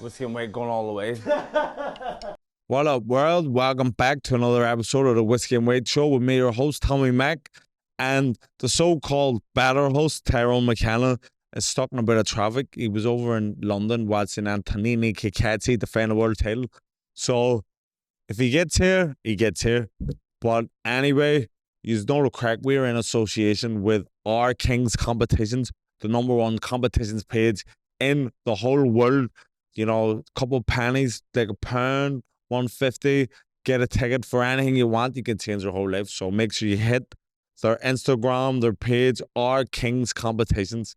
Whiskey and White going all the way. What up, world? Welcome back to another episode of the Whiskey and White Show with me, your host, Tommy Mac, and the so-called better host, Tyrone McKenna, is stuck in a bit of traffic. He was over in London watching Antonini Kiketsi defend the world title. So, if he gets here, he gets here. But anyway, you know the crack. We're in association with Our Kings Competitions, the #1 competitions page in the whole world. You know, a couple pennies, like £1, $1.50, get a ticket for anything you want. You can change your whole life. So make sure you hit their Instagram, their page, Our Kings Competitions.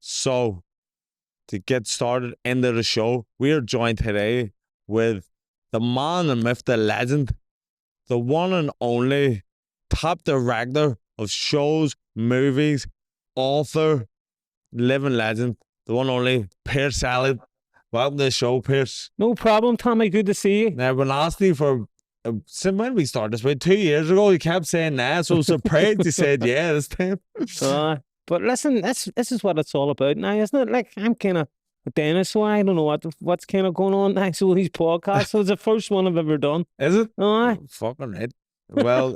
So, to get started into the show, we are joined today with the man, the myth, the legend, the one and only top director of shows, movies, author, living legend, the one and only Pearse Elliot. Welcome to the show, Pearse. No problem, Tommy. Good to see you. Now, I've been asking you for, since when we started this, about 2 years ago, you kept saying nah, so I was surprised you said yeah this time. But listen, this is what it's all about now, isn't it? Like, I'm kind of a dinosaur. I don't know what's kind of going on next with these podcasts. So it's the first one I've ever done. Is it? Aye. Fucking right. Well,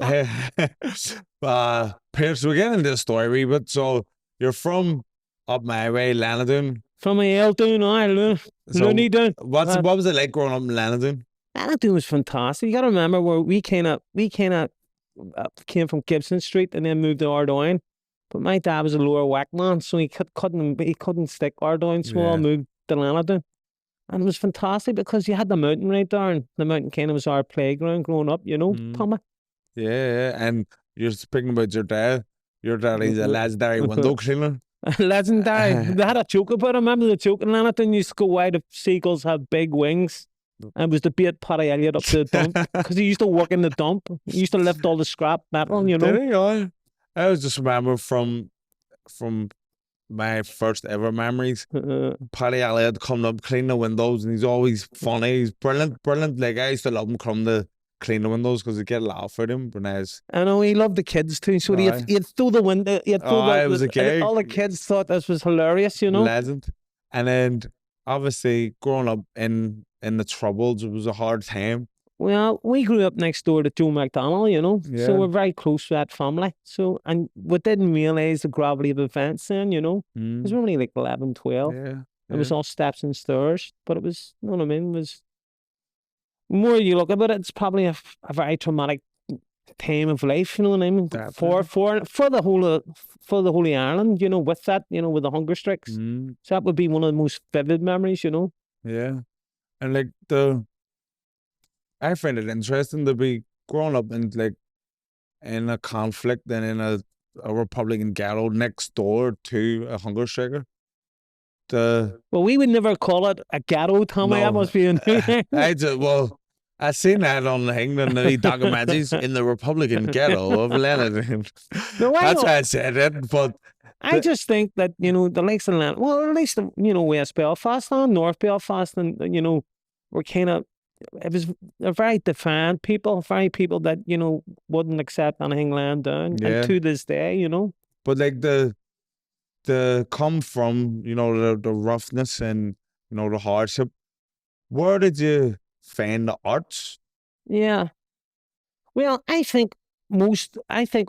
Pearse, we're getting into the story a wee bit. So, you're from up my way, Lenadoon. From a Lenadoon, Lenadoon. What was it like growing up in Lenadoon? Lenadoon was fantastic. You got to remember where we kind of came from Gibson Street and then moved to Ardoyne. But my dad was a lower whack man, so he couldn't stick Ardoyne, so we all moved to Lenadoon. And it was fantastic because you had the mountain right there, and the mountain kind of was our playground growing up, you know, Tommy. Yeah, and you're speaking about your dad. Your dad is a legendary window cleaner. Legendary. They had a joke about him. Remember the joke in Lenadoon? Used to go, why do seagulls have big wings? And it was to beat Pearse Elliot up to the dump because he used to work in the dump. He used to lift all the scrap metal, you know. Did he? Yeah. I was just remember from my first ever memories, Pearse Elliot coming up, cleaning the windows, and he's always funny. He's brilliant. Like, I used to love him come to clean the windows because he'd get a laugh at him. I know, he loved the kids too, so he'd throw the window. It was a gag. All the kids thought this was hilarious, you know. Legend. And then, obviously, growing up in the Troubles, it was a hard time. Well, we grew up next door to Joe McDonald, you know, so we're very close to that family. So, and we didn't realise the gravity of events then, you know. It was only like 11, 12. It was all steps and stairs, but it was, you know what I mean, it was, the more you look at it, it's probably a very traumatic time of life, you know what I mean? For the whole of Ireland, you know, with that, you know, with the hunger strikes. So that would be one of the most vivid memories, you know. Yeah. And like I find it interesting to be growing up in a conflict and in a Republican ghetto next door to a hunger striker. Well, we would never call it a ghetto, Tommy. No, that must be a new thing. I seen that on the documentaries in the Republican ghetto of Lenadoon. No, that's why I said it. But I just think that, you know, the likes of Lenadoon, well, at least, you know, West Belfast and North Belfast, and, you know, we're kind of, they're very defiant people, very people that, you know, wouldn't accept anything laying down. And to this day, you know. But like the come from, you know, the roughness and, you know, the hardship, where did you find the arts? Yeah. Well, I think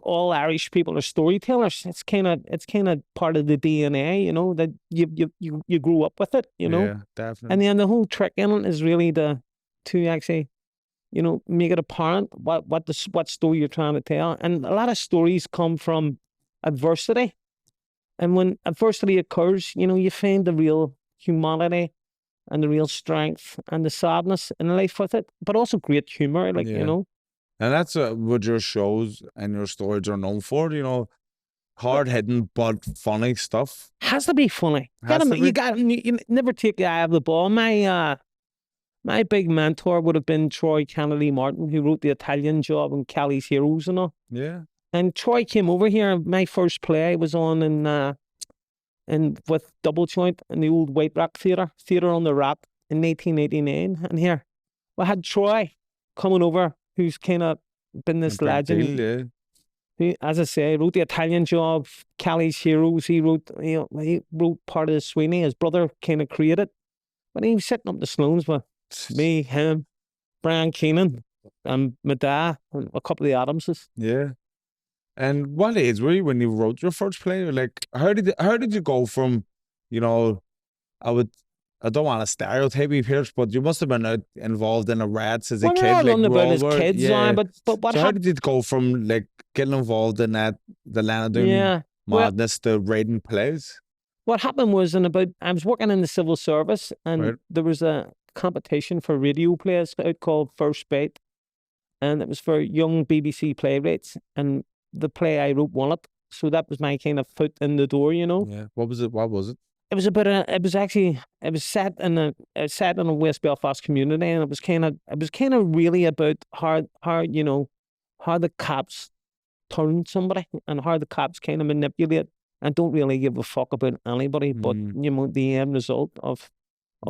all Irish people are storytellers. It's kind of part of the DNA, you know, that you grew up with it, you know. Yeah, definitely. And then the whole trick in it is really to actually, you know, make it apparent what story you're trying to tell. And a lot of stories come from adversity. And when adversity occurs, you know, you find the real humanity and the real strength and the sadness in life with it, but also great humor, like, you know. And that's what your shows and your stories are known for, you know, hard-hitting but funny stuff. Has to be funny. You never take the eye off the ball. My big mentor would have been Troy Kennedy Martin, who wrote The Italian Job and Kelly's Heroes and all. Yeah. And Troy came over here. My first play was on in with Double Joint in the old White Rock Theatre on the Rat in 1989. And here we had Troy coming over, who's kind of been this legend. Deal, Who, as I say, wrote The Italian Job, Kelly's Heroes. He wrote part of the Sweeney. His brother kind of created. But he was sitting up the saloons with me, him, Brian Keenan, and my dad, and a couple of the Adamses. Yeah. And what age were you when you wrote your first play? Like, how did you go from, you know, I don't want to stereotype you, Pearse, but you must have been involved in a rats as a kid. We're all like learning about as were. kids, Yeah. but what So how happened? did it go from like getting involved in that, the lenadoon madness to writing plays? What happened was I was working in the civil service, and there was a competition for radio plays out called First Bite, and it was for young BBC playwrights, and the play I wrote won it. So that was my kind of foot in the door, you know. Yeah. What was it? What was it? It was about it was set in a West Belfast community, and it was kind of really about how the cops turn somebody, and how the cops kind of manipulate and don't really give a fuck about anybody, but the end result of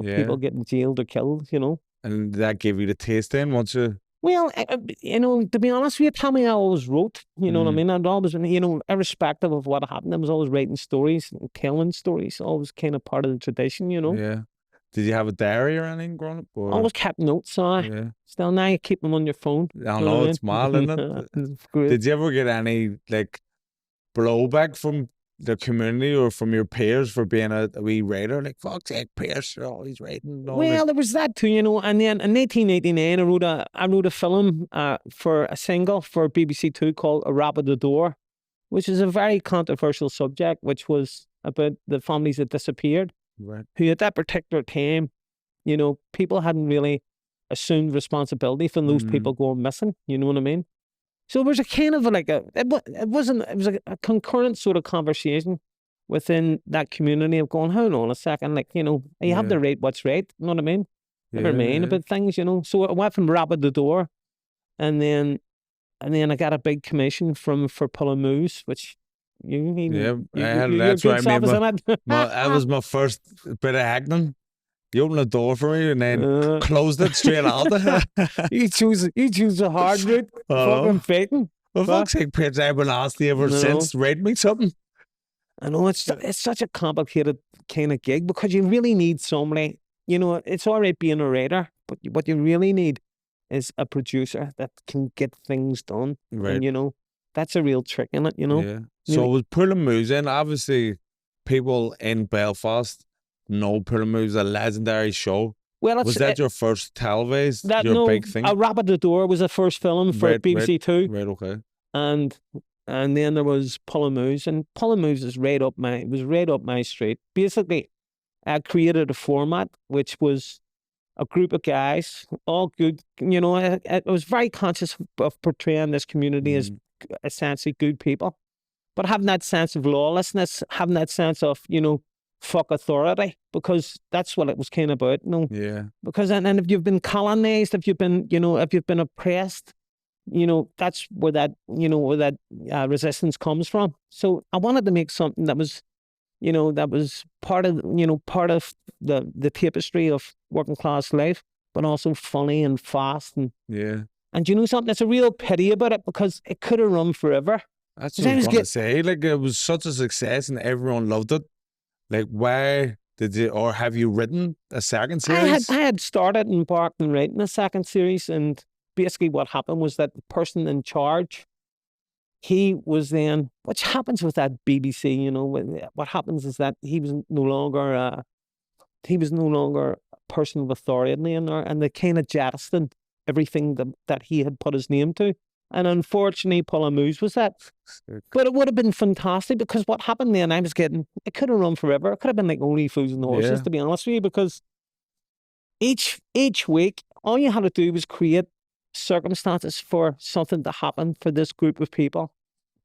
people getting jailed or killed, you know. And that gave you the taste then once you. Well, to be honest with you, Tommy, I always wrote, you know what I mean? I'd always been, irrespective of what happened, I was always writing stories and telling stories, always kind of part of the tradition, you know? Yeah. Did you have a diary or anything growing up? Or? Always kept notes, Still now you keep them on your phone. I know, it's mad, isn't it? It's great. Did you ever get any, like, blowback from the community or from your peers for being a wee writer? Like, fuck's sake, Pearse, you're always writing. Well, there was that too, you know. And then in 1989, I wrote a film for a single for BBC Two called A Rap at the Door, which is a very controversial subject, which was about the families that disappeared, who at that particular time, you know, people hadn't really assumed responsibility for those people going missing. You know what I mean? So it was a kind of it was a concurrent sort of conversation within that community of going, hold on a second, like, you know, you have to rate what's right, you know what I mean? Never mind about things, you know. So I went from Rap at the Door, and then I got a big commission for Pull and Moose, which I had that's why I made that was my first bit of acting. You opened the door for me and then closed it straight out. You choose the hard route. Fucking fighting. Well, fuck's sake, Pearse, I've been asked you ever since. Write me something. I know it's such a complicated kind of gig because you really need somebody. You know, it's all right being a writer, but what you really need is a producer that can get things done. Right. And, you know, that's a real trick in it, you know. Yeah. So with Pull and Moose, and obviously people in Belfast know Pull and Moose, a legendary show. Well, was that your first televised, big thing? A Rap at the Door was the first film for BBC Two. Right, okay. And then there was Pull and Moose, and Pull and Moose is right up my street. Basically, I created a format which was a group of guys, all good. You know, I was very conscious of portraying this community as essentially good people, but having that sense of lawlessness, having that sense of, you know, fuck authority, because that's what it was kind of about, you know. Yeah. Because and if you've been colonized, if you've been oppressed, you know, that's where that resistance comes from. So I wanted to make something that was, you know, that was part of the tapestry of working class life, but also funny and fast and And you know something? It's a real pity about it because it could have run forever. That's what I was going to say. Like, it was such a success and everyone loved it. Like, why did you, or have you written a second series? I had started embarked on writing a second series, and basically what happened was that the person in charge, he was then, which happens with that BBC, you know, what happens is that he was no longer a person of authority in there, and they kind of jettisoned everything that he had put his name to. And unfortunately, Pull and Moose was that. But it would have been fantastic because what happened then, it could have run forever. It could have been like Only Fools and Horses, to be honest with you, because each week, all you had to do was create circumstances for something to happen for this group of people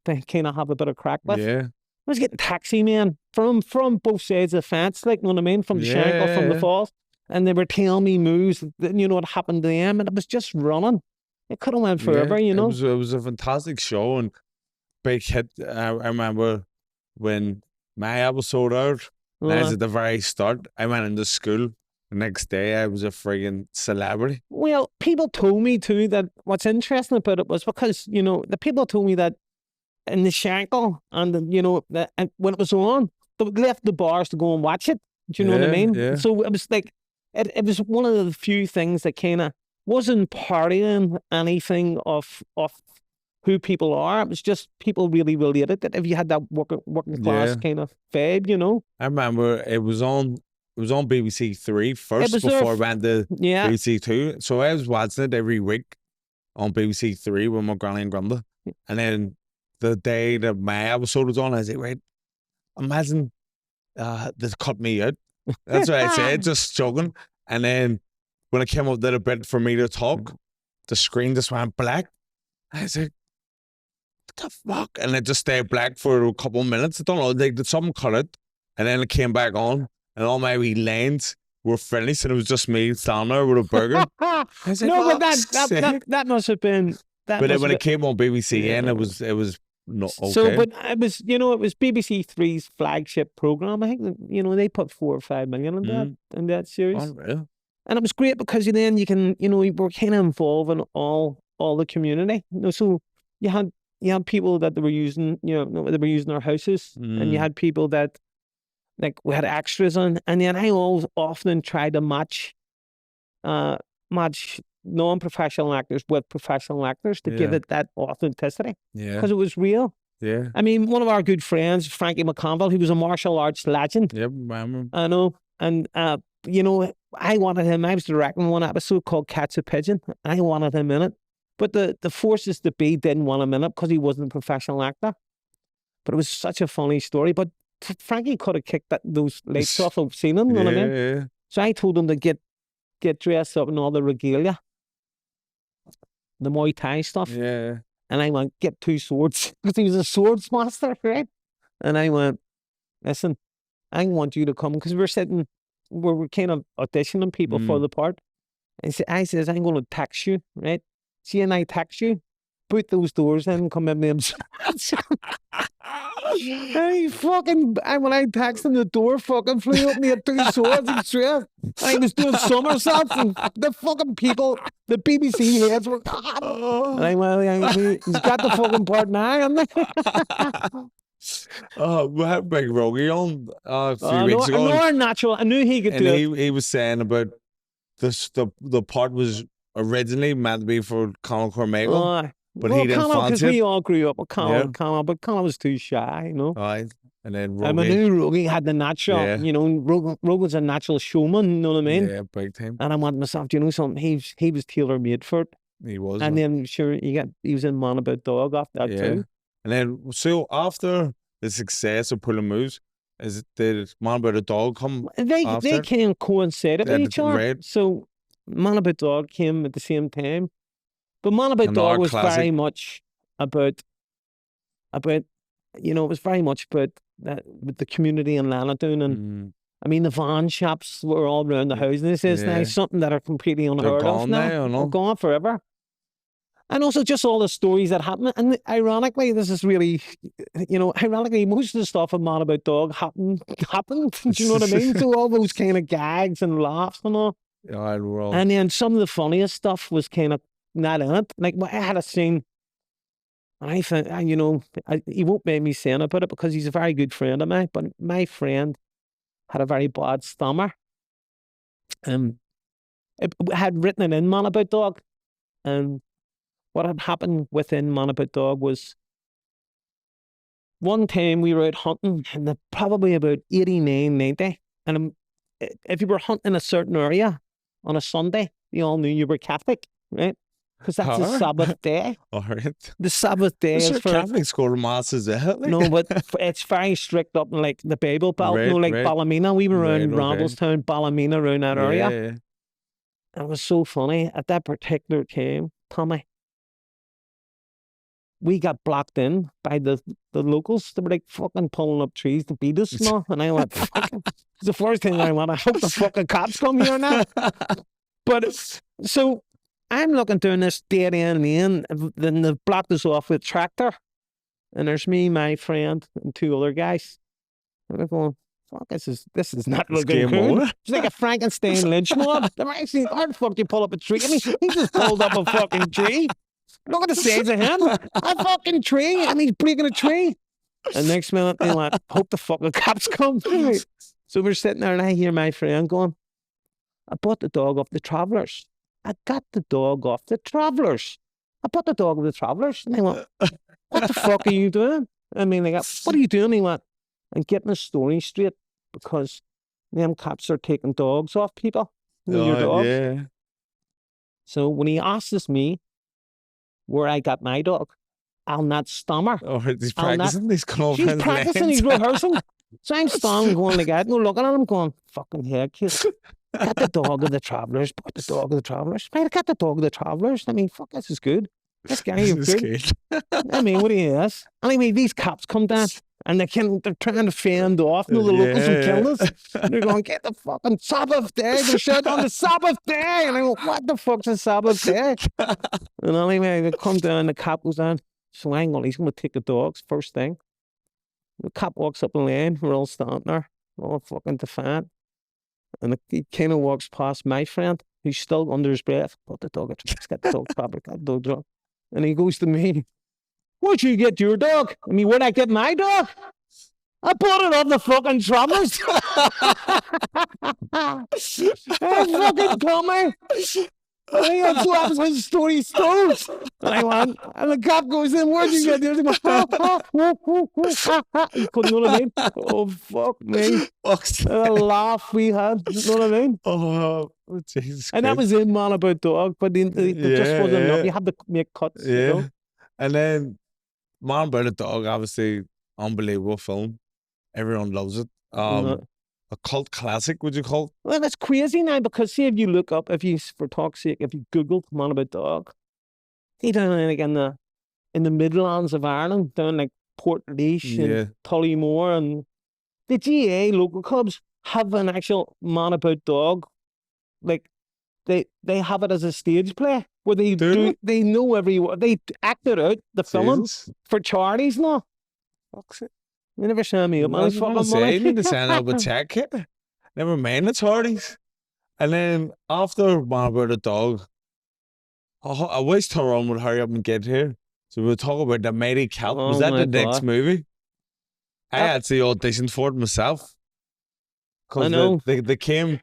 to kind of have a bit of crack with. Yeah. I was getting taxi men from both sides of the fence, like, you know what I mean, from the Shank or from the Falls. And they were telling me moves, you know, what happened to them, and it was just running. It could have went forever, you know. It was a fantastic show and big hit. I remember when my episode out, that's at the very start, I went into school. The next day, I was a friggin' celebrity. Well, people told me too that what's interesting about it was because, you know, the people told me that in the Shankle and, you know, when it was on, they left the bars to go and watch it. Do you know what I mean? Yeah. So it was like, it was one of the few things that kind of wasn't partying anything of who people are. It was just people really related that if you had that working class kind of vibe, you know. I remember it was on BBC Three first before it went to BBC Two. So I was watching it every week on BBC Three with my granny and granda. And then the day that my episode was on, I was like, wait, imagine they cut me out. That's what I said, just joking. And then when it came up to the bit for me to talk, the screen just went black. I was like, what the fuck? And it just stayed black for a couple of minutes. I don't know, they did something cut it. And then it came back on, and all my wee lines were finished, and it was just me standing there with a burger. I was like, no, but that must have been... But then when it came on BBC N, it was not okay. So, but it was, you know, it was BBC Three's flagship program. I think, you know, they put 4 or 5 million in that series. Unreal. And it was great because then you can, you know, you were kind of involved in all the community. You know, so you had people that they were using, you know, they were using their houses, and you had people that, like, we had extras on, and then I always often tried to match non-professional actors with professional actors to give it that authenticity. Yeah. Because it was real. Yeah. I mean, one of our good friends, Frankie McConville, he was a martial arts legend. Yep, remember. I know. And, you know, I wanted him. I was directing one episode called Catch a Pigeon. I wanted him in it. But the forces that be didn't want him in it because he wasn't a professional actor. But it was such a funny story. But Frankie could have kicked those lights off of seeing him, you know what I mean? Yeah. So I told him to get dressed up in all the regalia, the Muay Thai stuff. Yeah. And I went, get 2 swords, because he was a swords master, right? And I went, listen, I want you to come, because we're kind of auditioning people for the part. And I says, I'm going to tax you, right? See, and I tax you, put those doors in and come in them swords. When I taxed him, the door fucking flew up and he had 2 swords and straight. I was doing somersaults and the fucking people, the BBC heads were, and I went, he's got the fucking part now. We had Big Rogie on a few weeks ago. I knew he could do it. He was saying about this, the part was originally meant to be for Conor Cormagle. But he didn't fancy it. Because we all grew up with Conor, but Conor was too shy, you know. Right. And then Rogie. I knew Rogie had the natural, you know, Rogie's a natural showman, you know what I mean? Yeah, big time. And I wanted myself, do you know something? He was tailor-made for it. He was. And then, sure, he was in Man About Dog after that too. And then, so after the success of Pulling Moose, did Man About a Dog come after? They can coincide with each other. Right. So Man About Dog came at the same time. But Man About Dog was very much about, you know, it was very much about with the community in Lenadoon. And I mean, the van shops were all around the house. And this is now something that are completely unheard of now. They're gone forever. And also just all the stories that happen. And ironically, this is really, you know, most of the stuff in Man About Dog happened. Do you know what I mean? So all those kind of gags and laughs and all. Yeah, well. And then some of the funniest stuff was kind of not in it. Like, I had a scene, and I think, you know, he won't make me saying about it because he's a very good friend of mine, but my friend had a very bad stammer. It had written it in Man About Dog, and what had happened within Man About Dog was one time we were out hunting, and probably about 89, 90, and if you were hunting in a certain area on a Sunday, you all knew you were Catholic, right? Because that's the Sabbath day. All right. The Sabbath day is for... Catholics go to mass, is it? Like? No, but it's very strict up in, like, the Bible Belt, you know, like Ballymena. We were around Randallstown, Ballymena, around that area. Yeah. And it was so funny. At that particular time, Tommy, we got blocked in by the locals. They were like fucking pulling up trees to beat us and all. And I went, fucking... It's the first thing I went, I hope the fucking cops come here now. But, so... I'm looking down this dead end lane, then they've blocked us off with a tractor. And there's me, my friend, and 2 other guys. And they're going, fuck, this is not looking good. It's like a Frankenstein lynch mob. They're actually, how the fuck do you pull up a tree? I mean, he just pulled up a fucking tree. Look at the size of him. A fucking tree, and he's breaking a tree. And next minute, they went, hope the fucking cops come. So we're sitting there, and I hear my friend going, I bought the dog off the Travellers. I got the dog off the Travellers. I bought the dog off the Travellers. And they went, what the fuck are you doing? I mean, they got, what are you doing? He went, I'm getting the story straight because them cops are taking dogs off people. Your dogs. Yeah. So when he asks me where I got my dog, I'll not stammer. Oh, he's practicing? He's going over He's practicing, he's rehearsing. So I'm standing going like that, no looking at him going, fucking head kiss. Got the dog of the Travellers, bought the dog of the Travellers. Right, I got the dog of the Travellers. I mean, fuck, this is good. This guy is good. I mean, what he is. And I mean, these cops come down and they're trying to fend off the locals from killing us. And they're going, get the fucking Sabbath day. They're shouting on the Sabbath day. And I go, what the fuck's a Sabbath day? And anyway, they come down, the cop goes down. So hang on, he's going to take the dogs first thing. The cop walks up the lane. We're all standing there, all fucking defiant. And he kind of walks past my friend, who's still under his breath. Put the dog, let's get the dog, probably got the dog. And he goes to me, where'd you get your dog? I mean, where'd I get my dog? I bought it off the fucking Travellers. I fucking told me. I think that's what was his story stones. And I went, and the cop goes in, where'd you get yours? He goes, you know what I mean? Oh, fuck me. A laugh we had, you know what I mean? Oh, Jesus. And that was in Man About Dog, but there just wasn't enough. You had to make cuts. Yeah. You know? And then Man About a Dog, obviously, unbelievable film. Everyone loves it. A cult classic, would you call it? Well, it's crazy now because see if you look up, for talk's sake, if you Google Man About Dog, he down like in the Midlands of Ireland, down like Portlaoise and Tullymore, and the GA local clubs have an actual Man About Dog. Like they have it as a stage play where they know every word. They act it out, the film for charities now. Fuck's it. You never send me up, man. I need to send up a check here. Never mind the parties. And then after Man About a Dog, I wish Tyrone would hurry up and get here. So we'll talk about the Mighty Celt. Was that the next movie? I actually auditioned for it myself. I know. They came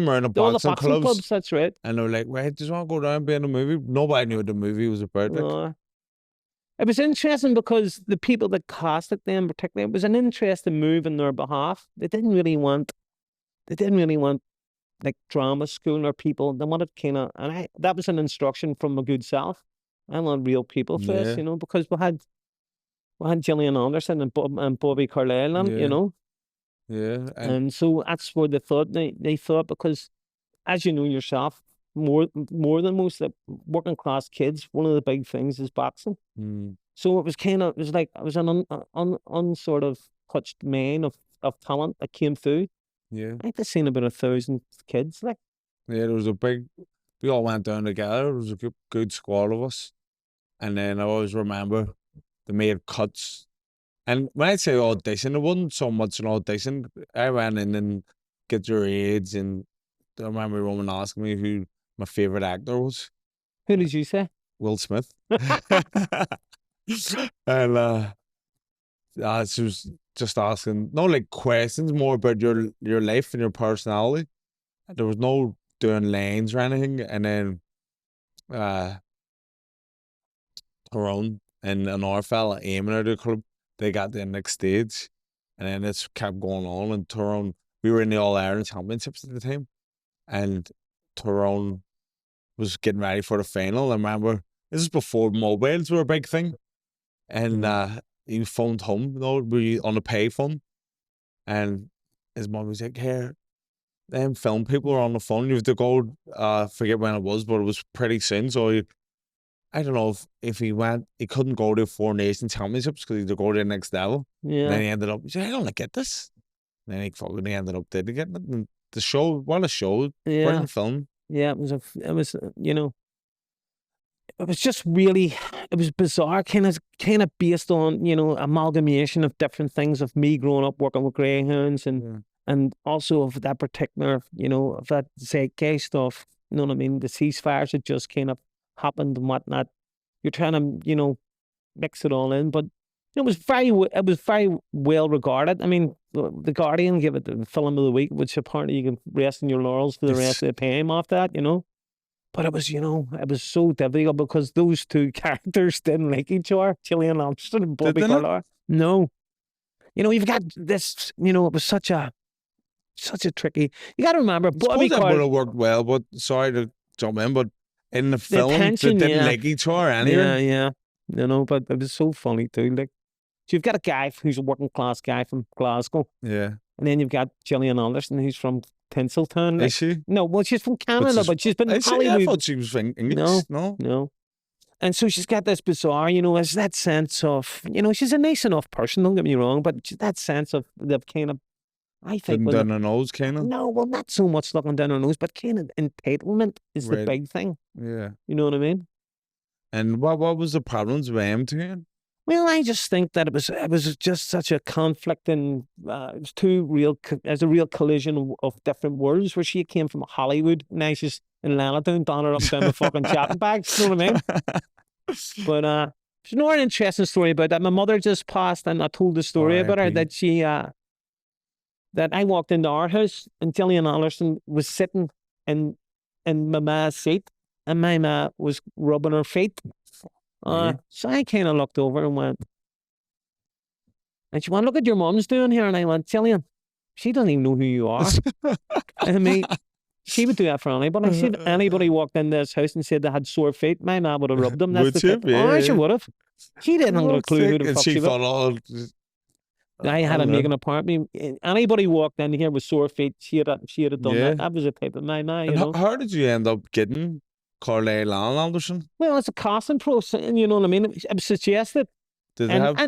around a boxing clubs. That's right. And they were like, wait, do you want to go down and be in a movie? Nobody knew what the movie was about. Like. It was interesting because the people that casted them, particularly, it was an interesting move in their behalf. They didn't really want like drama school or people. They wanted that was an instruction from my good self. I want real people first, you know, because we had Gillian Anderson and Bobby Carlyle, you know. Yeah. And so that's what they thought. They thought because, as you know yourself, more than most working class kids, one of the big things is boxing. So it was an unsort of touched mine of talent that came through. Yeah, I think they've seen about 1,000 kids. Like, yeah, we all went down together. There was a good squad of us, and then I always remember they made cuts. And when I say audition, it wasn't so much an audition. I went in and get your age, and I remember a woman asking me who my favorite actor was. Who did you say? Will Smith. And she was just asking, no like questions, more about your life and your personality. There was no doing lines or anything. And then Tyrone and another fella aiming at the club, they got to the next stage. And then this kept going on. And Tyrone, we were in the All-Ireland Championships at the time. And Tyrone was getting ready for the final. I remember this is before mobiles were a big thing, and he phoned home, you know, on a pay phone, and his mum was like, "Here, them film people are on the phone. You have to go. Forget when it was, but it was pretty soon." So I don't know if he went, he couldn't go to 4 Nations Championships because he had to go to the next level. Yeah. And then he ended up, he said, "I don't get this." And then he ended up getting it. And the show, what a show! Brilliant film. Yeah, it was you know, it was just really, it was bizarre, kind of based on, you know, amalgamation of different things of me growing up working with greyhounds and also of that particular, you know, of that zeitgeist stuff. You know what I mean? The ceasefires had just kind of happened and whatnot. You're trying to, you know, mix it all in, but It was very well regarded. I mean, the Guardian gave it the film of the week, which apparently you can rest in your laurels for the rest of the time off that, you know. But it was, it was so difficult because those two characters didn't like each other, Gillian Anderson and Bobby Cannavale. No, you've got this. It was such a tricky. You got to remember, Bobby Cannavale would have worked well, but sorry to jump in, but in the film, they didn't like each other anyway. Yeah. But it was so funny too. Like, so you've got a guy who's a working class guy from Glasgow. Yeah. And then you've got Gillian Anderson, who's from Tinseltown. Like, is she? No, well, she's from Canada, but she's been in Hollywood. I thought she was from English. No. And so she's got this bizarre, it's that sense of, she's a nice enough person, don't get me wrong, but that sense of the kind of, I think. Looking down her nose, kind of? No, well, not so much looking down her nose, but kind of entitlement is the big thing. Yeah. You know what I mean? And what was the problems with him to him? Well, I just think that it was just such a conflict, and it was as a real collision of different worlds. Where she came from Hollywood, now she's in Lenadoon, down her up and down the fucking shopping bags. You know what I mean? But there's another interesting story about that. My mother just passed, and I told the story about her that she that I walked into our house, and Gillian Anderson was sitting in my ma's seat, and my ma was rubbing her feet. So I kind of looked over and went, and she went, "Look at your mum's doing here." And I went, "Gillian, she doesn't even know who you are." I mean, she would do that for anybody. If anybody walked in this house and said they had sore feet, my mum would have rubbed them. That's she would have. She didn't have a clue who the fuck she was. I had to make an apartment. Anybody walked in here with sore feet, she had done that. That was a type of my ma. How did you end up getting Carlisle and Anderson? Well, it's a casting process, you know what I mean? It was suggested. Did they have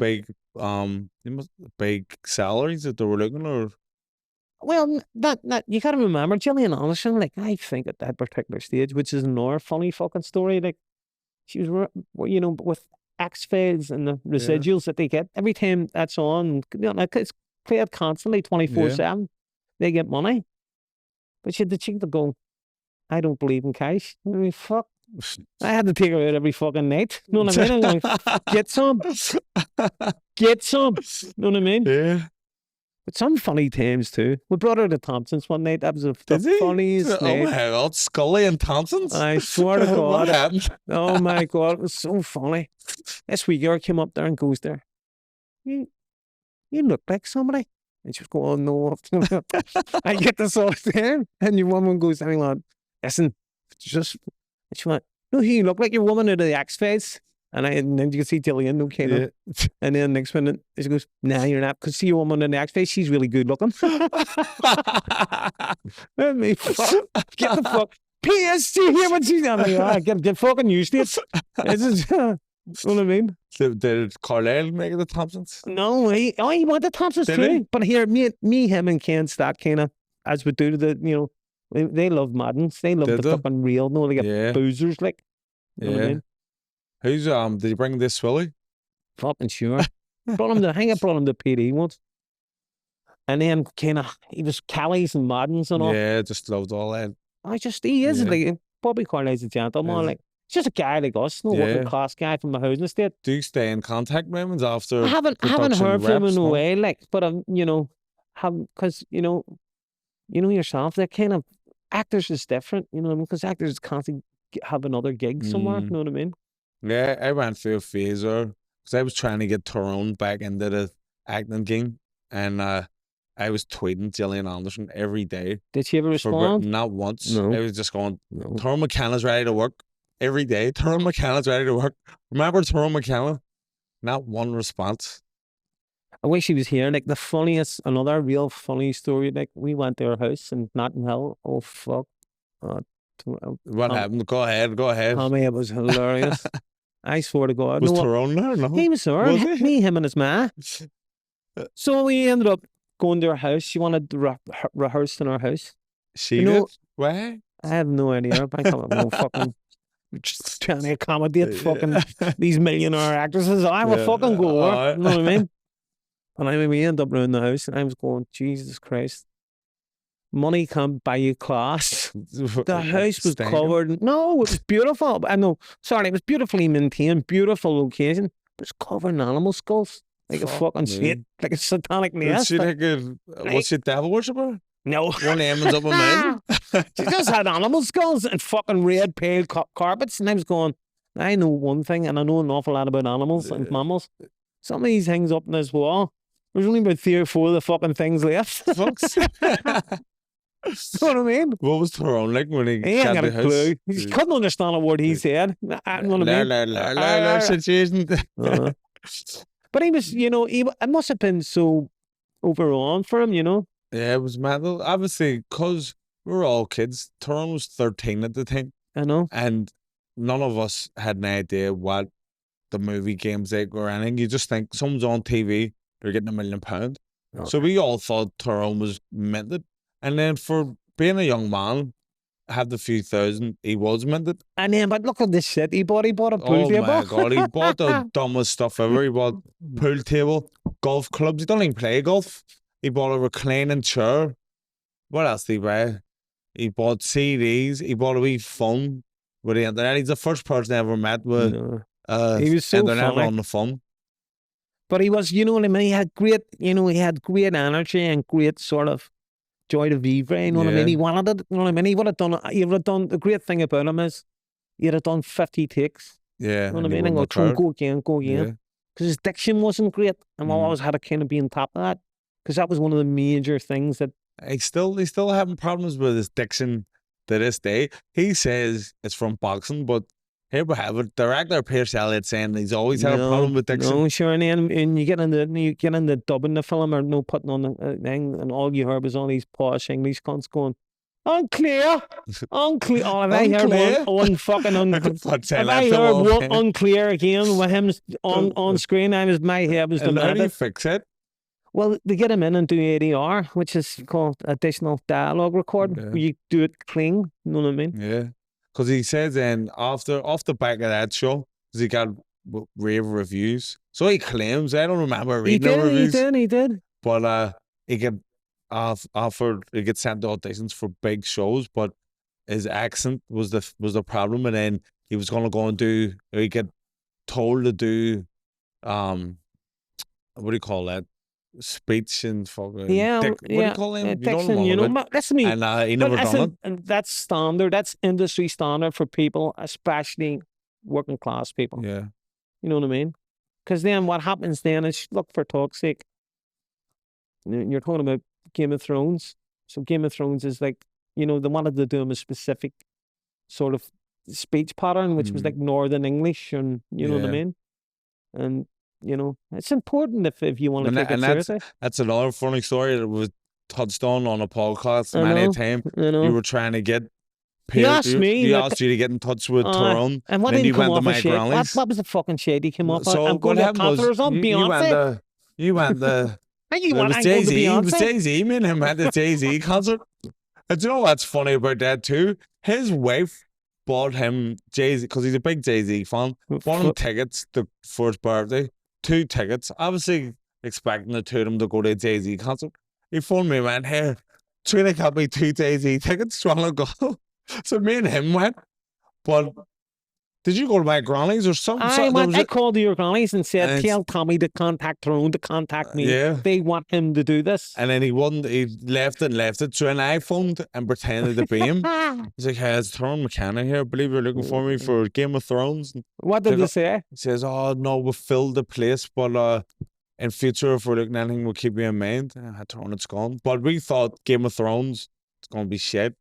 big salaries that they were looking, or? Well, that you got to remember, Gillian Anderson. Like, I think at that particular stage, which is another funny fucking story. Like, she was, with X-Files and the residuals that they get every time that's on. It's played constantly, 24/7. They get money, but she had the cheek to go, "I don't believe in cash." I mean, fuck. I had to take her out every fucking night. You know what I mean? I'm going, get some. Get some. You know what I mean? Yeah. But some funny times too. We brought her to Thompson's one night. That was the funniest night. Oh my God, Scully and Thompson's? I swear to God. What happened? Oh my God, it was so funny. This wee girl came up there and goes there, You look like somebody. And she was going, "Oh, no." I get this all the time. And your woman goes, "Hang on, listen, just," and she went, "No, you look like your woman out of the X-Files." And then you can see Gillian, okay. And then next minute, she goes, "Nah, you're not. Because see your woman in the X-Files, she's really good looking." Let me get the fuck. P.S. Do you hear what she's doing? Like, get fucking used to it. You know what I mean? Did Carlisle make it the Thompsons? No, he went to Thompsons too. But here, me, him, and Ken Stack kind of, as we do the, they love Maddens. They love the fucking real, like boozers, like. You know what I mean? Who's did you bring this Willie? Fucking sure. I brought him to PD once. And then kind of, he was Callie's and Maddens and all. Yeah, just loved all that. He is like, Bobby Carlisle's a gentleman, like, just a guy like us, no working class guy from the housing estate. Do you stay in contact with him after? I haven't heard from him in a way, like, but because yourself, they're kind of, actors is different, because actors constantly have another gig somewhere, you know what I mean? Yeah, I went through a phase because I was trying to get Tyrone back into the acting game, and I was tweeting Gillian Anderson every day. Did she ever respond? Not once. No. I was just going, Tyrone McKenna's ready to work every day. Tyrone McKenna's ready to work. Remember Tyrone McKenna? Not one response. I wish he was here. Like, another real funny story. Like, we went to her house in Notting Hill. Oh, fuck. What happened? Go ahead. Tommy, it was hilarious. I swear to God. Was Tyrone there? No. He was there. Me, him, and his ma. So we ended up going to her house. She wanted to rehearse in our house. She did? Why? I have no idea. I can't no fucking just trying to accommodate fucking these millionaire actresses. I will fucking go. You know what I mean? And we ended up around the house, and I was going, Jesus Christ. Money can't buy you class. The house was covered. No, it was beautiful. It was beautifully maintained, beautiful location, but it's covered in animal skulls. like a fucking shit, like a satanic nest. Was she a devil worshipper? No. One ends up a man. She just had animal skulls and fucking red pale carpets, and I was going, I know one thing, and I know an awful lot about animals and mammals. Some of these things up in this wall, there's only about 3 or 4 of the fucking things left. Fucks. You know what I mean? What was Tyrone like when he ain't got the a house? clue. He couldn't understand a word he said. You know what I mean? Situation. But he was, it must have been so overwhelming for him, Yeah, it was mental. Obviously, because we were all kids. Tyrone was 13 at the time. I know. And none of us had an idea what the movie game's like or anything. You just think someone's on TV, they're getting £1 million. Oh. So we all thought Tyrone was minted. And then for being a young man, had the few thousand, he was minted. And then, but look at this shit he bought. He bought a pool table. Oh my God, he bought the dumbest stuff ever. He bought pool table, golf clubs. He don't even play golf. He bought a reclining chair. What else did he buy? He bought CDs. He bought a wee phone with the internet. He's the first person I ever met with he was so internet funny on the phone. But he was, you know what I mean? He had great, he had great energy and great sort of joy to vivre, you know what I mean? He wanted it, you know what I mean? He would have done, the great thing about him is he'd have done 50 takes. Yeah. You know what I mean? And go again. Because his diction wasn't great. And I always had to kind of be on top of that. Because that was one of the major things that... He's still having problems with his diction to this day. He says it's from boxing, but here we have it. Director Pearse Elliot saying he's always had a problem with diction. No, sure, and then and you get into dubbing the film or putting on the thing, and all you heard was all these posh English cunts going, unclear. Oh, have I heard one fucking have I heard one unclear again with him on screen? My head was demented. How do you fix it? Well, they get him in and do ADR, which is called additional dialogue recording. Where you do it clean, you know what I mean? Yeah. Because he says then off the back of that show, because he got rave reviews. So he claims, I don't remember reading the reviews. He did. But he get offered, he get sent to auditions for big shows, but his accent was the problem. And then he was going to go and he get told to do, what do you call that? Speech and fucking what do you call him? Diction, listen to me. And he never done it. And that's standard. That's industry standard for people, especially working class people. Yeah, you know what I mean. Because then what happens then is, look, for talk's sake, you're talking about Game of Thrones. So Game of Thrones is like, they wanted to do a specific sort of speech pattern, which was like Northern English, and you know what I mean, and. It's important if you want to take it seriously. That's another funny story that was touched on a podcast many a time. You were trying to get He asked me. He asked you to get in touch with Tyrone. And what didn't come off a shade? What was the fucking shade he came off? So I'm going to concerts on Beyonce. You went the it was Jay-Z. It was Jay-Z. Me and him at the Jay-Z concert. And do you know what's funny about that too? His wife bought him Jay-Z, because he's a big Jay-Z fan, bought him tickets for his birthday. 2 tickets, obviously expecting the two of them to go to a Jay-Z concert. He phoned me and went, "Here, Trina got me 2 Jay-Z tickets, do you want to go?" So me and him went. But did you go to my granny's or something? I called your granny's and said, tell Tommy to contact Tyrone to contact me. They want him to do this. And then he left it. So then I phoned and pretended to be him. He's like, "Hey, it's Tyrone McKenna here. I believe you're looking for me for Game of Thrones." What did they say? He says, "Oh, no, we've filled the place, but in future, if we're looking at anything, we'll keep you in mind." I had Tyrone, it's gone. But we thought Game of Thrones, it's going to be shit.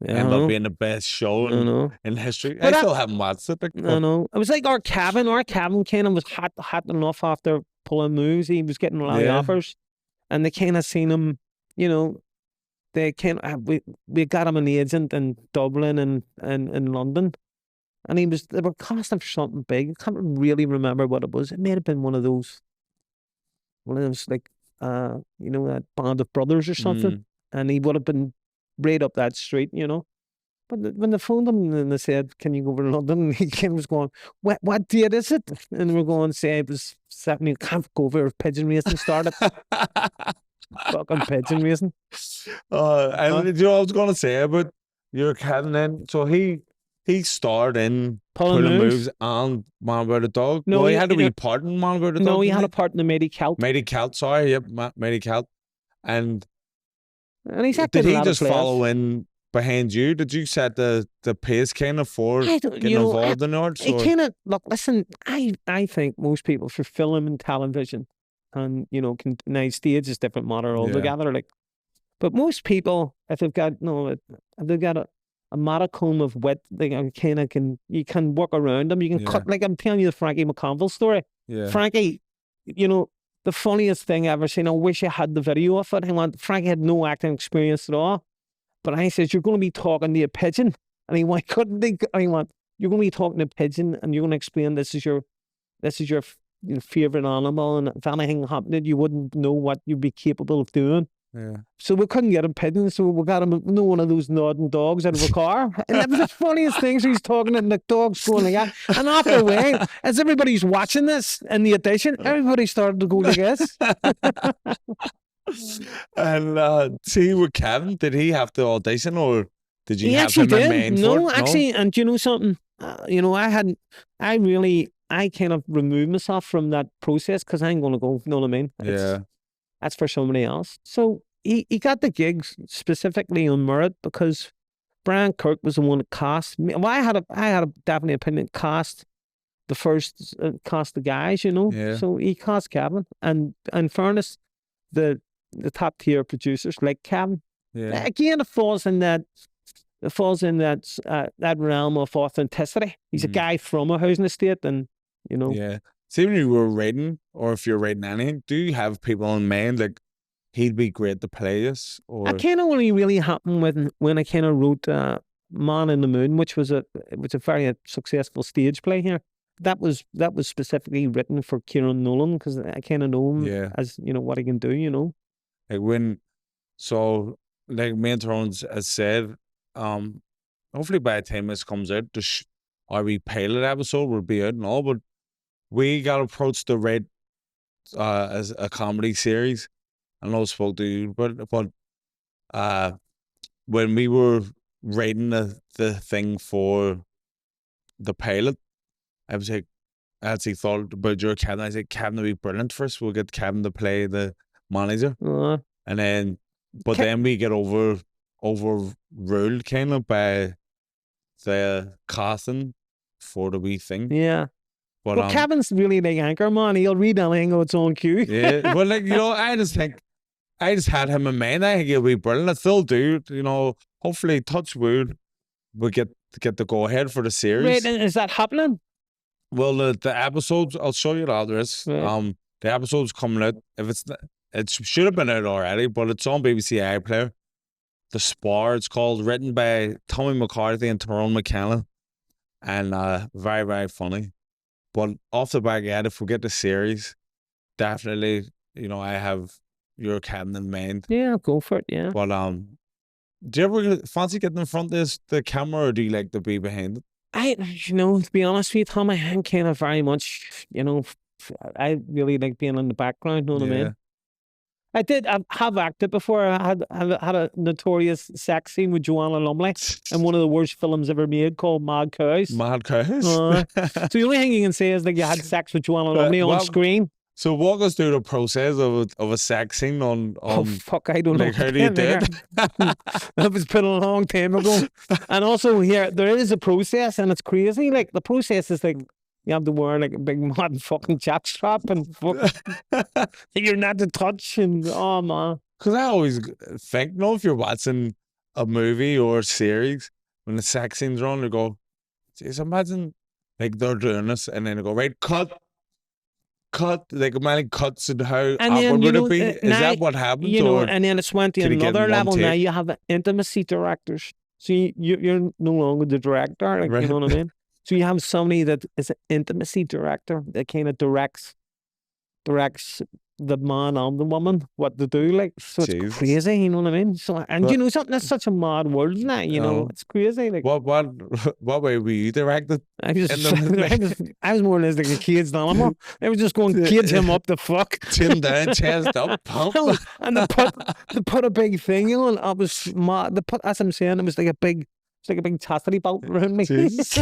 End up being the best show in history. But I still haven't watched it. I know. It was like our cabin kind of was hot enough after pulling moves. He was getting a lot of offers. And they kind of seen him, they we got him an agent in Dublin and in London. And they were casting for something big. I can't really remember what it was. It may have been one of those like, that Band of Brothers or something. And he would have been right up that street, But when they phoned him and they said, "Can you go over to London?" he was going, what date is it? And we're going to say it was 7. You can't go over. Pigeon racing started. Fucking pigeon racing. And you know what I was going to say about your cabin then? So he he starred in Pulling Moves and Man About a Dog. No, well, he had a wee part in Man About a Dog. No, he had a part in the Matey Celt. Matey Celt, sorry, yep, Matey Celt. And he's acted did a lot he just of plays. follow in behind you? Did you set the pace kind of for getting involved in arts? Look, listen, I think most people for film and television and, now stage is different matter altogether. Like, but most people, if they've got, a modicum of wit, they you can work around them. You can cut, like I'm telling you the Frankie McConville story. Yeah. Frankie, the funniest thing I ever seen, I wish I had the video of it. Frankie had no acting experience at all. But I said, you're going to be talking to a pigeon. And he went, you're going to be talking to a pigeon and you're going to explain this is your favorite animal. And if anything happened, you wouldn't know what you'd be capable of doing. Yeah. So we couldn't get him pigeons, so we got him one of those nodding dogs out of a car. And that was the funniest thing. So he's talking and the dog's going like that. And after a while, as everybody's watching this in the audition, everybody started to go like this. And see with Kevin, did he have to audition or did you have him in mind for it? No, actually, and you know something? I kind of removed myself from that process because I ain't going to go, you know what I mean? That's for somebody else. So he got the gigs specifically on merit because Brian Kirk was the one that cast me. Well, I had a definitely opinion cast the guys, Yeah. So he cast Kevin, and in fairness, the top tier producers like Kevin. Yeah. Again, it falls in that realm of authenticity. He's a guy from a housing estate, and Yeah. See, when you were writing, or if you're writing anything, do you have people in mind like he'd be great to play this? Or I kind of only really happened when I kind of wrote Man in the Moon, which was a very successful stage play here. That was specifically written for Kieran Nolan because I kind of know him as what he can do. Like like me and Thrones has said, hopefully by the time this comes out, our wee pilot episode will be out and all, but we got approached to write as a comedy series. I know I spoke to you, but when we were writing the thing for the pilot, I was like, I actually thought about your Kevin. I said, Kevin would be brilliant for us. We'll get Kevin to play the manager. And then, then we get overruled kind of by the casting for the wee thing. Yeah. But Kevin's really the anchor man. He'll read anything on its own cue. Yeah. Well, I just had him in mind. I think he'll be brilliant. I still do. Hopefully, touch wood, we get the go ahead for the series. Right, and is that happening? Well, the episodes, I'll show you the address. Right. The episode's coming out. It should have been out already, but it's on BBC iPlayer. The Spar, it's called, written by Tommy McCarthy and Tyrone McKenna, and very, very funny. But off the back end, if we get the series, definitely, I have your Kevin in mind. Yeah, go for it. Yeah. But do you ever fancy getting in front of the camera, or do you like to be behind it? To be honest with you, Tom, I'm kind of very much, I really like being in the background. Know what I mean? I have acted before. I had a notorious sex scene with Joanna Lumley in one of the worst films ever made called Mad Cows. Mad Cows? So the only thing you can say is you had sex with Joanna Lumley on screen. So walk us through the process of a sex scene on oh fuck, I don't know. How do you do it? That was put a long time ago. And also here, there is a process and it's crazy. Like the process is you have to wear a big modern fucking jockstrap and you're not to touch and oh man. Because I always think, if you're watching a movie or a series, when the sex scenes are on, they go, just imagine they're doing this and then they go, right, cut, many cuts and how awkward would it be? Is that what happens? And then it's went to another level. Now you have intimacy directors. So you're no longer the director, right. You know what I mean? So you have somebody that is an intimacy director that kind of directs the man and the woman what to do. So it's crazy, you know what I mean? So something that's such a mad world, isn't it? It's crazy. What way were you directed? I was more or less like a kid's animal. I was just going kids him up the fuck. Chin down, chest up, pump. And they put a big thing on. I was mad. As I'm saying, it was like a big It's like a big chastity belt around me. Jesus.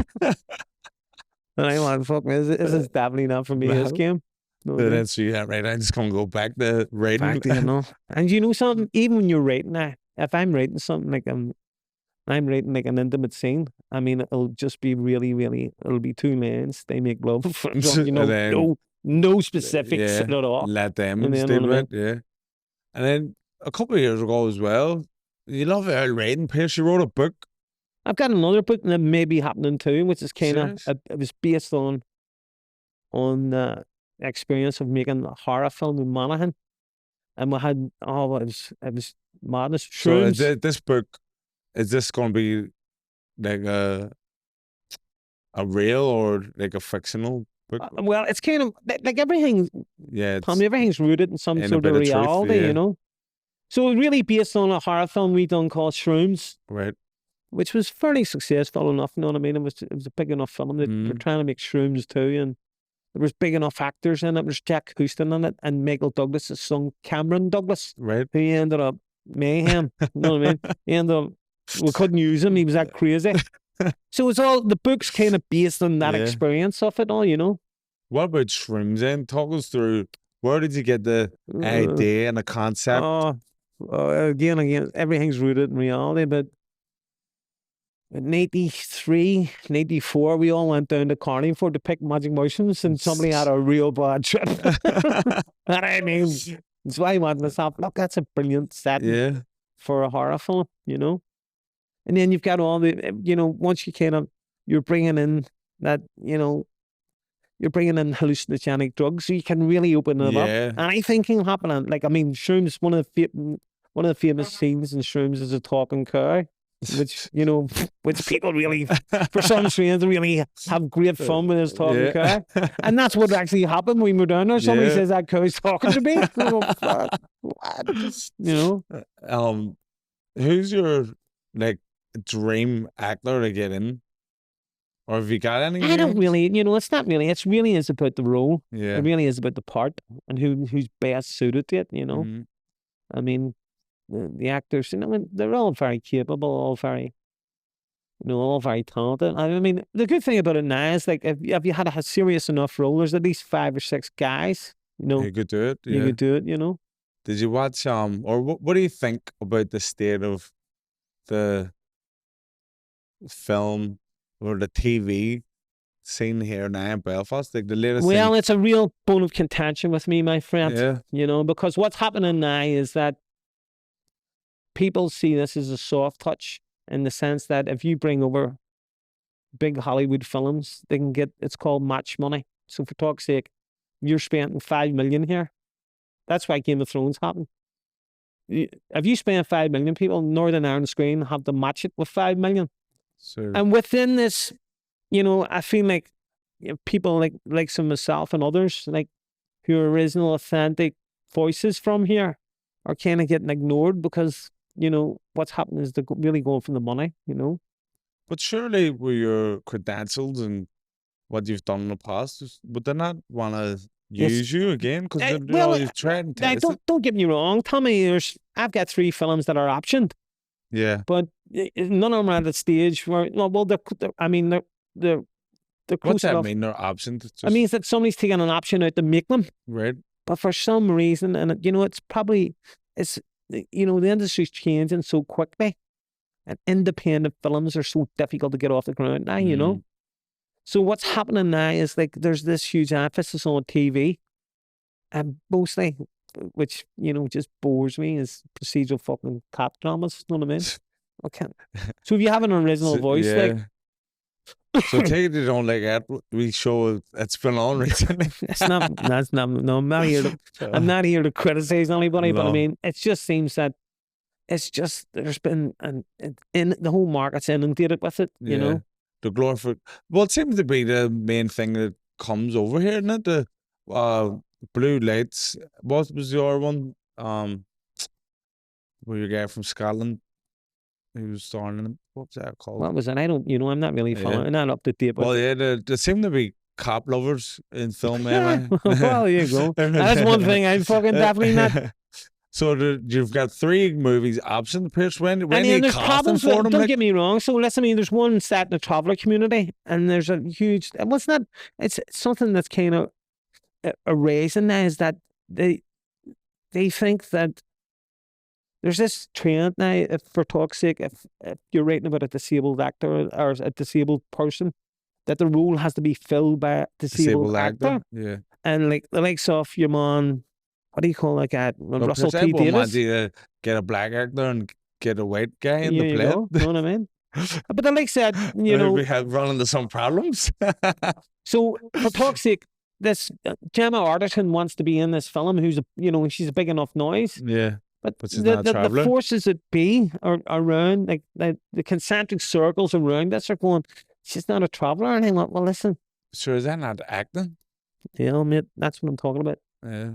And I'm like, fuck, this is definitely not for me, this game. No, then so yeah, right. I'm just gonna go back to writing. Back to, you know. And you know something, even when you're writing that, if I'm writing something like I'm writing like an intimate scene, I mean, it'll just be really, really, it'll be two men, they make love. You know, then, no specifics at all. Let them stay with it, yeah. And then a couple of years ago as well, you love Earl writing, Pearse, you wrote a book. I've got another book that may be happening too, which is kind of, it was based on the experience of making a horror film in Monaghan. And we had, it was madness. Shrooms. So this book, is this going to be like a real or like a fictional book? Well, it's kind of like everything. Yeah. Everything's rooted in some sort of reality, truth, you know? So it's really based on a horror film we done called Shrooms. Right. Which was fairly successful enough, you know what I mean? It was a big enough film. They were trying to make Shrooms too, and there was big enough actors in it. There was Jack Houston in it, and Michael Douglas's son, Cameron Douglas. Right. Who ended up mayhem, you know what I mean? He ended up, we couldn't use him, he was that crazy. So it's all, the book's kind of based on that experience of it all, you know? What about Shrooms then? Talk us through, where did you get the idea and the concept? Again, everything's rooted in reality, but in 93, 94, we all went down to Carneyford to pick magic mushrooms, and somebody had a real bad trip. And I mean, that's why I wanted to stop. Look, that's a brilliant setting for a horror film, you know? And then you've got all the, you know, once you kind of, you're bringing in that, you know, you're bringing in hallucinogenic drugs, so you can really open it up. And I think it'll happen. Like, I mean, Shrooms, one of the famous scenes in Shrooms is a talking cow, which, you know, which people really, for some strange, really have great fun with this talking cow. And that's what actually happened when we were down there. Somebody says that cow's talking to me. What? You know? Who's your, like, dream actor to get in? Or have you got any? I don't really, you know, it's not really. It's really is about the role. Yeah. It really is about the part and who's best suited to it, you know. I mean, the actors, you know, they're all very capable, all very, you know, all very talented. I mean, the good thing about it now is, like, if you had a serious enough role, there's at least 5 or 6 guys, you know. You could do it, You could do it, you know. Did you watch, or what do you think about the state of the film or the TV scene here now in Belfast? Like the latest Well, thing... it's a real bone of contention with me, my friend. You know, because what's happening now is that people see this as a soft touch, in the sense that if you bring over big Hollywood films, they can get, it's called match money. So for talk's sake, you're spending 5 million here. That's why Game of Thrones happened. If you spend 5 million, people in Northern Ireland screen have to match it with 5 million. Sure. And within this, you know, I feel like, you know, people like some myself and others, like, who are original, authentic voices from here, are kind of getting ignored because, you know, what's happening is they're really going for the money, you know. But surely with your credentials and what you've done in the past, would they not want to use you again? Because you've tried and tested. Don't get me wrong, Tommy. I've got 3 films that are optioned. Yeah. But none of them are at the stage where, well, they're close. What's that mean, they're optioned? It means that somebody's taking an option out to make them. Right. But for some reason, and you know, it's, you know, the industry's changing so quickly, and independent films are so difficult to get off the ground now, you know. So what's happening now is, like, there's this huge emphasis on TV, and mostly, which, you know, just bores me, is procedural fucking cop dramas, you know what I mean? Okay. So if you have an original voice, like... So take it you don't like that we show that's been on recently. I'm not here to criticize anybody, but I mean, it just seems that it's just, there's been in the whole market's inundated with it, you know. The glorified, well, it seems to be the main thing that comes over here, isn't it? The blue lights. What was your one? Where your guy from Scotland, he was starring in it. What was that called? What was it? I don't, you know, I'm not really following, I'm not up to date. Well, there seem to be cop lovers in film anyway. Well, there you go. That's one thing I'm fucking definitely not. So you've got 3 movies options, Pearse. When and then there's casting problems for with, them? don't get me wrong. So listen, I mean, there's one set in the traveller community, and there's a huge. What's that? It's something that's kind of raising now is that they think that there's this trend now. If for talk's sake, if you're writing about a disabled actor or a disabled person, that the role has to be filled by a disabled actor. Yeah. And like the likes of your man, what do you call that guy? Russell T. Davies. Davis. You get a black actor and get a white guy in the play. Know what I mean? But the like said, we had run into some problems. So for talk's sake, this Gemma Arterton wants to be in this film. Who's she's a big enough noise. Yeah. But she's not a the forces that be are around, like the concentric circles around this are going, she's not a traveller. And I'm like, well, listen. Sure, is that not acting? Yeah, mate, that's what I'm talking about. Yeah.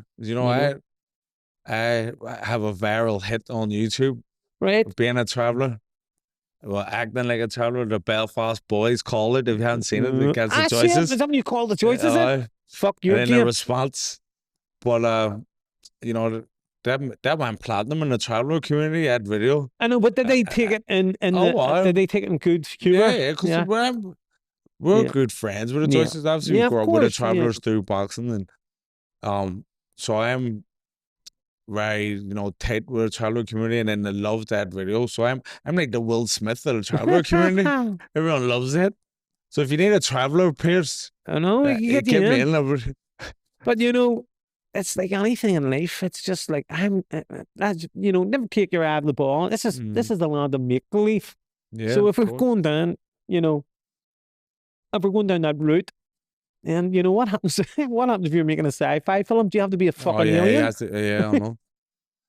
I have a viral hit on YouTube. Right. Being a traveller. Well, acting like a traveller. The Belfast Boys call it. If you haven't seen it, it gets the choices. Is that what you call the choices? Fuck you. And in the response. But, that went platinum in the traveller community, that video. I know, but did they take it in did they take it in good humor? Yeah, because we're good friends with the choices. Obviously, we grew up with the travellers through boxing. And so I'm very, tight with the traveller community, and then they love that video. So I'm like the Will Smith of the traveller community. Everyone loves it. So if you need a traveller, Pearse, I know, you get me in. But it's like anything in life. It's just like never take your eye off the ball. This is the land of make believe. Yeah. So if we're going down, if we're going down that route, and what happens? What happens if you're making a sci-fi film? Do you have to be a fucking alien? Yeah, I know.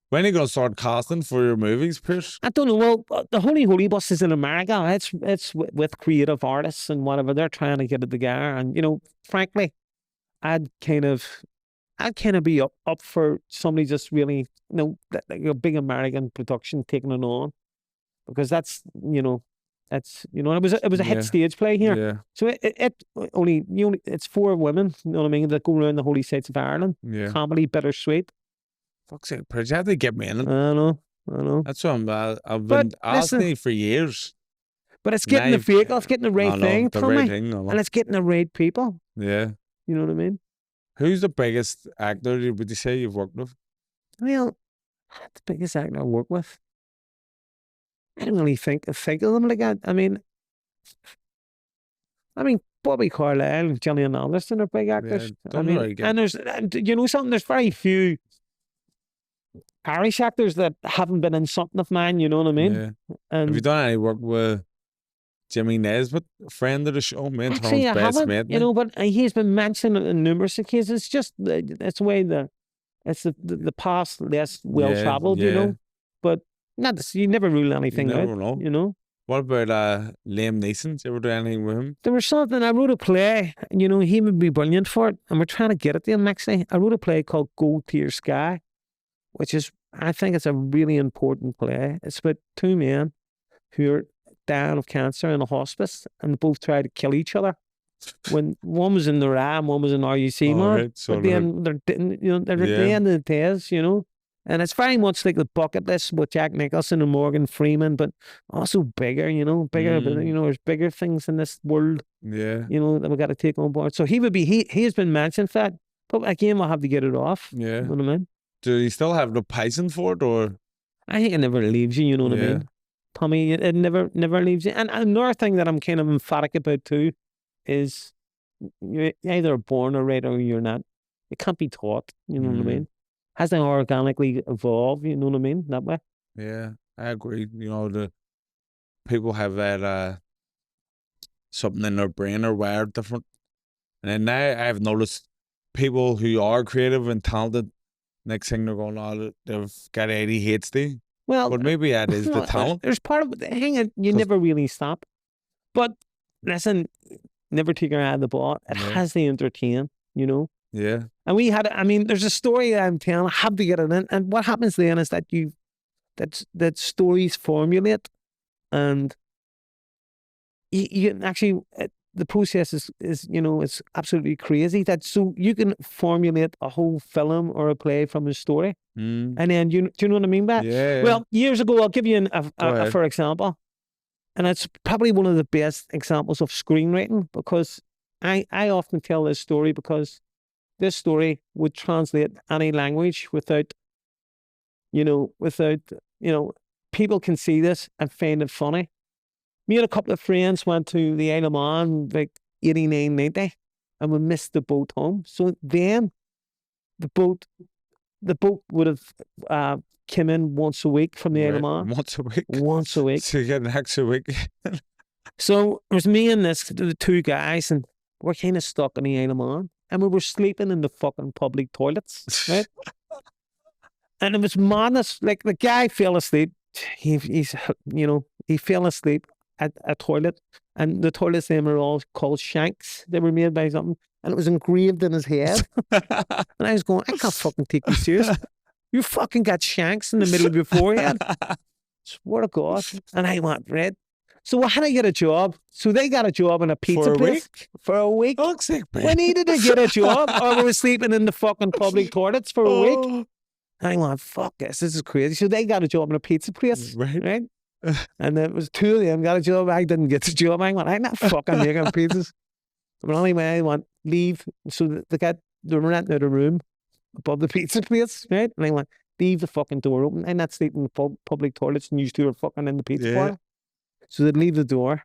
When are you gonna start casting for your movies, Pearse? I don't know. Well, the Holy Bus is in America. It's with creative artists and whatever. They're trying to get it together. And frankly, I'd kind of be up for somebody just really, like a big American production taking it on, because that's it was a hit stage play here. Yeah. So it's 4 women, you know what I mean, that go around the holy sites of Ireland. Yeah. Comedy, bittersweet. Fuck's sake, Pearse, you have to get me in it. I know. That's what I've been asking you for years. But it's getting the vehicle, it's getting the right thing, and it's getting the right people. Yeah. You know what I mean? Who's the biggest actor would you say you've worked with? Well, the biggest actor I work with, I don't really think of them like that. I mean, Bobby Carlyle and Gillian Anderson are big actors. Yeah, and there's something. There's very few Irish actors that haven't been in something of mine. You know what I mean? Yeah. Have you done any work with Jimmy Nesbitt, a friend of the show, man? Actually, I haven't. But he's been mentioned in numerous occasions. It's just it's the way the past less well traveled. But you never rule anything out. Know. What about Liam Neeson? Did you ever do anything with him? There was something. I wrote a play. He would be brilliant for it, and we're trying to get it to him actually. I wrote a play called Gold Tier Sky, which is, I think it's a really important play. It's about 2 men who are dying of cancer in a hospice, and they both try to kill each other. When one was in the RAM, one was in RUC, but then they're at the end of the days, And it's very much like The Bucket List with Jack Nicholson and Morgan Freeman, but also bigger, bigger. But, there's bigger things in this world, that we got to take on board. So he has been mentioned for that, but again, we'll have to get it off. Yeah. You know what I mean? Do you still have the passion for it, or? I think it never leaves you. You know what I mean, Tommy? It never leaves you. And another thing that I'm kind of emphatic about too is you're either born a writer or you're not. It can't be taught. You know what I mean? Has to organically evolve, you know what I mean, that way. Yeah, I agree. The people have that something in their brain or wired different. And then now I've noticed people who are creative and talented, next thing they're going, they've got ADHD. Well, but maybe that is the talent. There's part of it. Hang on, you never really stop. But listen, never take your eye off the ball. It has to entertain, Yeah. And there's a story that I'm telling, I have to get it in. And what happens then is that that stories formulate, and you can actually, the process is you know, it's absolutely crazy. That so you can formulate a whole film or a play from a story, and then do you know what I mean by that? Yeah. Well, years ago, I'll give you for example, and it's probably one of the best examples of screenwriting, because I often tell this story because this story would translate any language without people can see this and find it funny. Me and a couple of friends went to the Isle of Man like 89, 90, and we missed the boat home. So then the boat would have come in once a week from the Isle of Man. Once a week? Once a week. So you get an extra week. So it was me and the two guys, and we're kind of stuck in the Isle of Man, and we were sleeping in the fucking public toilets, right? And it was madness. Like, the guy fell asleep. He fell asleep at a toilet, and the toilets then were all called shanks. They were made by something, and it was engraved in his head. And I was going, I can't fucking take you serious. You fucking got shanks in the middle of your forehead. Swear to God. And I went, right. So how did I get a job? So they got a job in a pizza place. For a week? We needed to get a job, or we were sleeping in the fucking public toilets for a week. I went, fuck this is crazy. So they got a job in a pizza place, right? And there was two of them got a job. I didn't get the job. I went, I'm not fucking making pizzas. But anyway, I went, leave. So they were renting out a room above the pizza place, right? And I went, leave the fucking door open. I'm not sleeping in the public toilets, and you two are fucking in the pizza parlor. So they'd leave the door.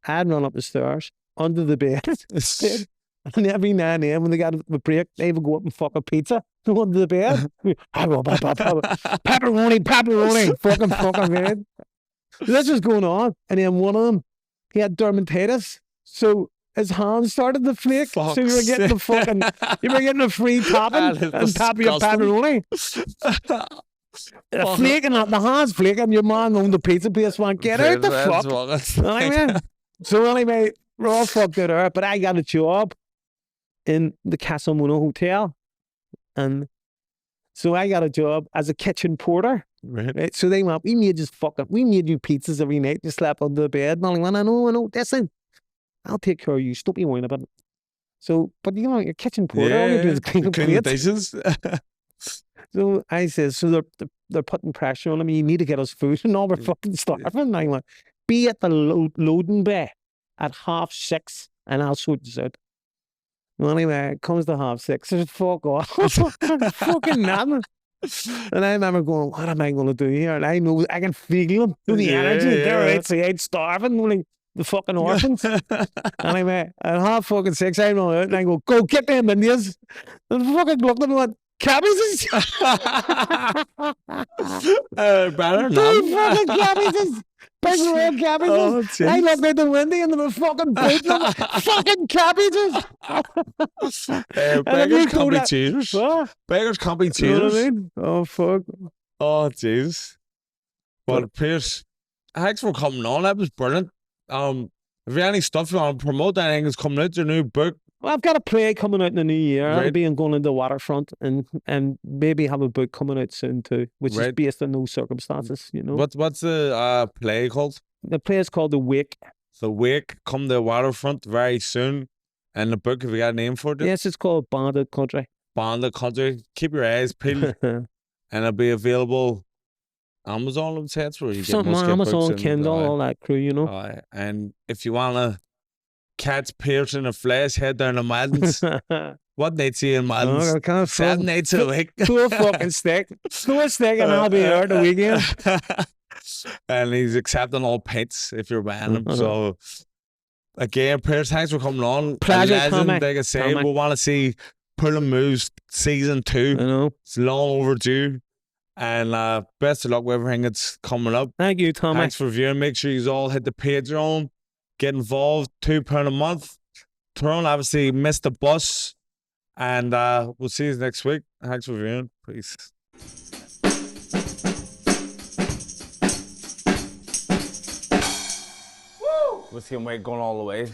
I'd run up the stairs, under the bed. And every now and then, when they got a break, they would go up and fuck a pizza under the bed. Pepperoni, fucking man. This was going on. And then one of them, he had dermatitis. So his hands started to flake. So you were getting a free topping and tap your pepperoni. Flaking up, the hands flaking. Your man owned the pizza place, went, get out the fuck. So anyway, we're all fucked out there, but I got a job in the Casa Mona Hotel. And so I got a job as a kitchen porter. Right. So they went, we made you pizzas every night. You slept under the bed. And I went, I know, listen, I'll take care of you. Stop you whining about it. So, but you know, your kitchen porter, all you do is clean the dishes. So I said, so they're putting pressure on him. You need to get us food, and all we're fucking starving. And I went, be at the loading bay at 6:30, and I'll sort this out. Well, anyway, it comes to 6:30. I said, fuck off. Fucking nothing. And I remember going, what am I going to do here? And I know, I can feel them. The energy. They're outside starving, like the fucking orphans. Anyway, at 6:30, I run out and I go get them Indians. And fucking looked at me and went, cabbages? Better not. Fucking cabbages. Big red cabbages. I looked out the window and they were fucking beating them. Fucking cabbages. Beggars can't be cheaters. Beggars can't be cheaters. You know what I mean? Oh, fuck. Oh, jeez. Well, Pearse, thanks for coming on. That was brilliant. If you have any stuff you want to promote, anything that's coming out, your new book? Well, I've got a play coming out in the new year. I'll be going into the waterfront, and maybe have a book coming out soon too, which is based on those circumstances, you know. What's the play called? The play is called The Wake. The Wake, come to the waterfront very soon. And the book, have you got a name for it? Yes, it's called Bandit Country. Bandit Country. Keep your eyes peeled. And it'll be available Amazon, I would say. That's where you get most Amazon, Kindle, all that crew, you know. And if you want to catch Pearse in the flesh, head down to Madden's. What nights are you in Madden's? 7 nights a week. Throw a fucking stick. Throw a stick and I'll be there the weekend. And he's accepting all pints if you're buying him. So, again, Pearse, thanks for coming on. Pleasure, Tommy. Like I say, we want to see Pulling Moves season 2. I know. It's long overdue. And best of luck with everything that's coming up. Thank you, Tommy. Thanks for viewing. Make sure you all hit the Patreon. Get involved. £2 a month. Tyrone obviously missed the bus. And we'll see you next week. Thanks for viewing. Peace. Woo! Whiskey and Wade going all the way.